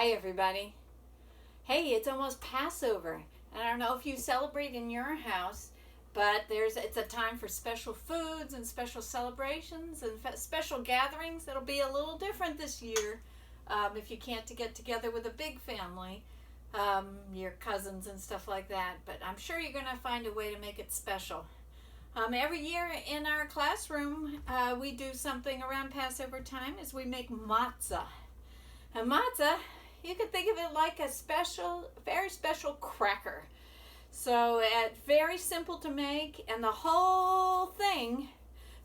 Hi everybody. Hey, it's almost Passover. And I don't know if you celebrate in your house, but it's a time for special foods and special celebrations and special gatherings. It'll be a little different this year if you can't get together with a big family, your cousins and stuff like that. But I'm sure you're going to find a way to make it special. Every year in our classroom, we do something around Passover time is we make matzah. And matzah, you could think of it like a very special cracker. So it's very simple to make, and the whole thing,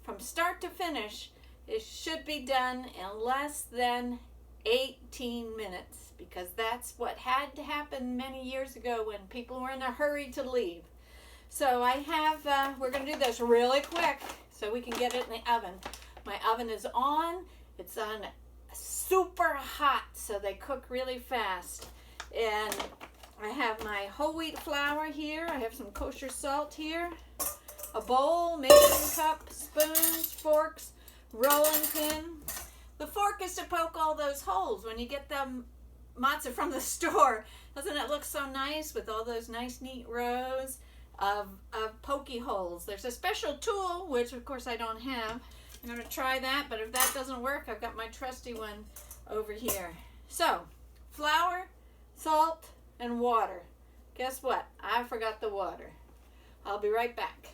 from start to finish, it should be done in less than 18 minutes, because that's what had to happen many years ago when people were in a hurry to leave. So we're going to do this really quick so we can get it in the oven. My oven is on. It's on super hot, so they cook really fast. And I have my whole wheat flour here. I have some kosher salt here. A bowl, measuring cup, spoons, forks, rolling pin. The fork is to poke all those holes when you get the matzah from the store. Doesn't it look so nice with all those nice neat rows of pokey holes? There's a special tool, which of course I don't have. I'm going to try that, but if that doesn't work, I've got my trusty one over here. So, flour, salt, and water. Guess what? I forgot the water. I'll be right back.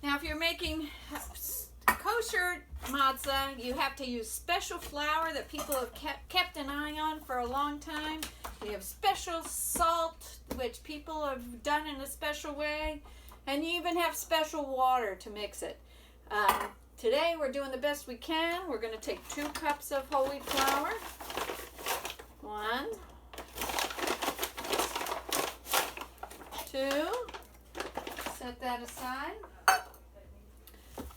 Now, if you're making kosher matzah, you have to use special flour that people have kept an eye on for a long time. You have special salt, which people have done in a special way. And you even have special water to mix it. Today we're doing the best we can. We're going to take 2 cups of whole wheat flour. 1, 2. Set that aside.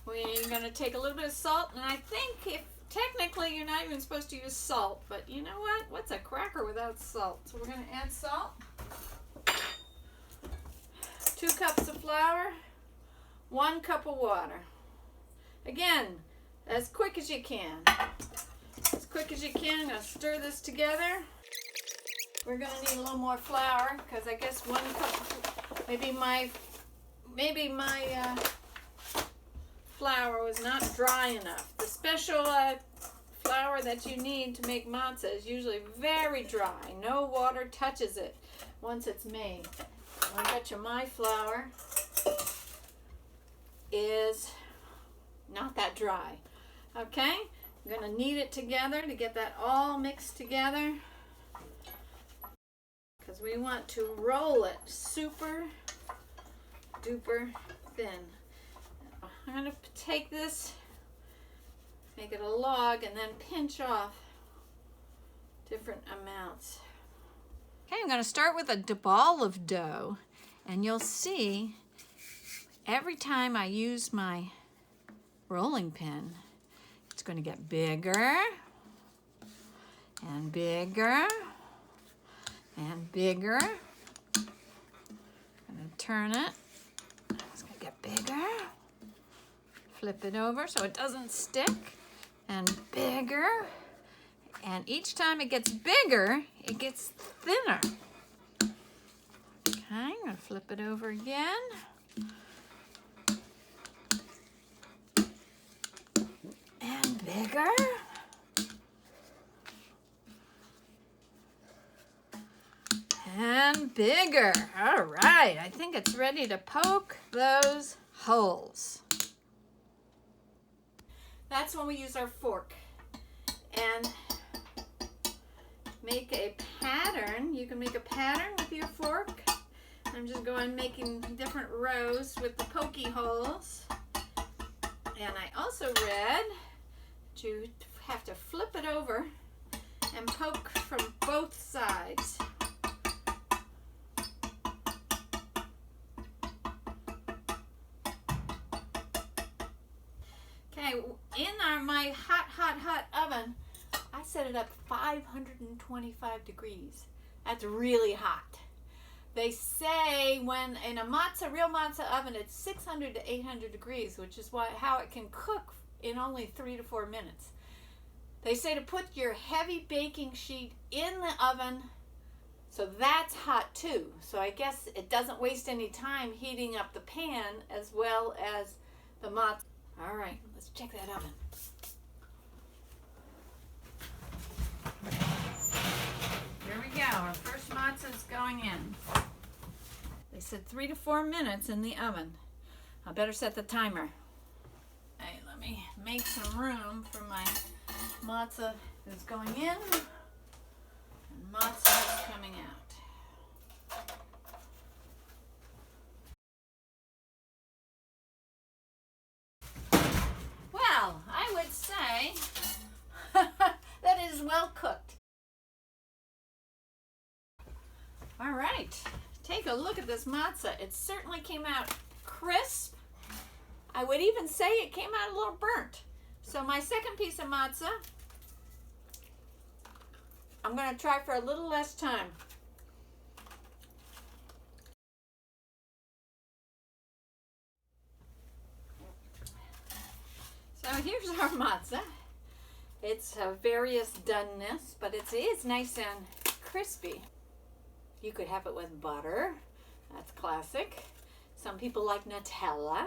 We're going to take a little bit of salt, and I think technically you're not even supposed to use salt, but you know what? What's a cracker without salt? So we're going to add salt. 2 cups of flour, 1 cup of water. Again, as quick as you can. As quick as you can. I'm going to stir this together. We're going to need a little more flour because I guess 1 cup, maybe my flour was not dry enough. The special flour that you need to make matzah is usually very dry. No water touches it once it's made. I bet you my flour is not that dry. Okay, I'm going to knead it together to get that all mixed together, because we want to roll it super duper thin. I'm going to take this, make it a log, and then pinch off different amounts. Okay, I'm going to start with a ball of dough, and you'll see every time I use my rolling pin, it's going to get bigger and bigger and bigger. I'm going to turn it. It's going to get bigger. Flip it over so it doesn't stick, and bigger. And each time it gets bigger, it gets thinner. Okay, I'm going to flip it over again. And bigger. And bigger. All right, I think it's ready to poke those holes. That's when we use our fork. And make a pattern. You can make a pattern with your fork. I'm just going making different rows with the pokey holes. And I also read you have to flip it over and poke from both sides. Okay, in my hot oven, I set it up 525 degrees. That's really hot. They say when in a real matzah oven, it's 600 to 800 degrees, which is how it can cook in only 3 to 4 minutes. They say to put your heavy baking sheet in the oven, so that's hot too. So I guess it doesn't waste any time heating up the pan as well as the matzah. All right, let's check that oven. Here we go. Our first matzah is going in. They said 3 to 4 minutes in the oven. I better set the timer. Hey, let me make some room for my matzah is going in and matzah is coming out. Well, I would say that it is well cooked. All right, take a look at this matzah. It certainly came out crisp. I would even say it came out a little burnt. So my second piece of matzah, I'm going to try for a little less time. So here's our matzah. It's various doneness, but it is nice and crispy. You could have it with butter. That's classic. Some people like Nutella.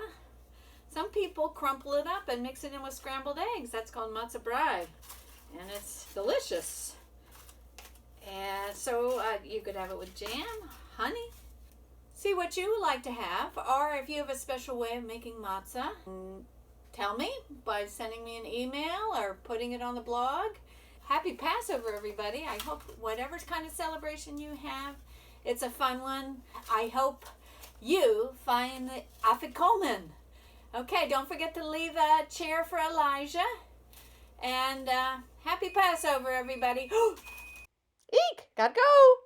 Some people crumple it up and mix it in with scrambled eggs. That's called matzah bride, and it's delicious. And so you could have it with jam, honey. See what you would like to have, or if you have a special way of making matzah, tell me by sending me an email or putting it on the blog. Happy Passover, everybody. I hope whatever kind of celebration you have, it's a fun one. I hope you find the afikomen. Okay, don't forget to leave a chair for Elijah. And happy Passover, everybody. Eek, gotta go.